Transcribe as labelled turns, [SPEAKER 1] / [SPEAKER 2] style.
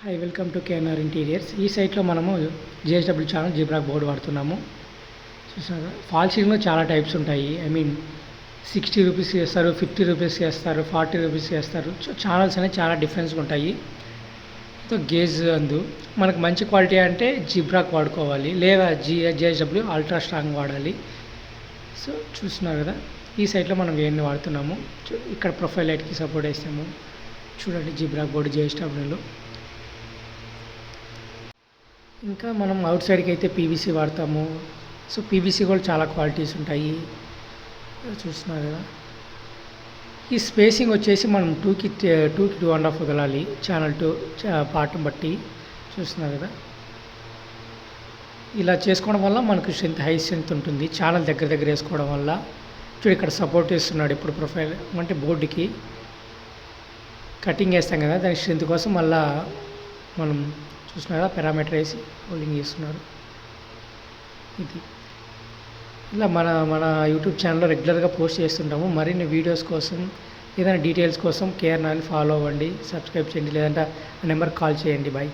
[SPEAKER 1] Hi welcome to KNR interiors. ఈ సైట్లో మనము జేఎస్డబ్ల్యూ ఛానల్ జిబ్రాక్ బోర్డు వాడుతున్నాము. చూసారా, ఫాల్ సీలింగ్లో చాలా టైప్స్ ఉంటాయి. రూ. 60 చేస్తారు, రూ. 50 చేస్తారు, రూ. 40 చేస్తారు. ఛానల్స్ అనేవి చాలా డిఫరెన్స్గా ఉంటాయి. సో గేజ్ అందు మనకు మంచి క్వాలిటీ అంటే జిబ్రాక్ వాడుకోవాలి, లేదా జేఎస్డబ్ల్యూ అల్ట్రా స్ట్రాంగ్ వాడాలి. సో చూస్తున్నారు కదా, ఈ సైట్లో మనం ఏమి వాడుతున్నాము. ఇక్కడ ప్రొఫైల్ లైట్కి సపోర్ట్ వేస్తాము. చూడండి, జిబ్రాక్ బోర్డు జేఎస్డబ్ల్యూలో. ఇంకా మనం అవుట్ సైడ్కి అయితే పీవీసీ వాడతాము. సో పీవీసీ కూడా చాలా క్వాలిటీస్ ఉంటాయి. చూస్తున్నారు కదా, ఈ స్పేసింగ్ వచ్చేసి మనం 2కి 2.5 వదలాలి. ఛానల్ 2 పార్ట్ని బట్టి. చూస్తున్నారు కదా, ఇలా చేసుకోవడం వల్ల మనకు హై స్ట్రెంత్ ఉంటుంది. ఛానల్ దగ్గర వేసుకోవడం వల్ల. చూడు, ఇక్కడ సపోర్ట్ ఇస్తున్నాడు. ఇప్పుడు ప్రొఫైల్ అంటే బోర్డుకి కటింగ్ వేస్తాం కదా, దాని స్ట్రెంత్ కోసం మళ్ళీ మనం చూస్తున్నారా పారామీటర్ వేసి హోల్డింగ్ చేస్తున్నారు. ఇది ఇలా మన యూట్యూబ్ ఛానల్లో రెగ్యులర్గా పోస్ట్ చేస్తుంటాము. మరిన్ని వీడియోస్ కోసం, ఏదైనా డీటెయిల్స్ కోసం కేఆర్ఆర్ని ఫాలో అవ్వండి, సబ్స్క్రైబ్ చేయండి, లేదంటే ఆ నెంబర్కి కాల్ చేయండి. బాయ్.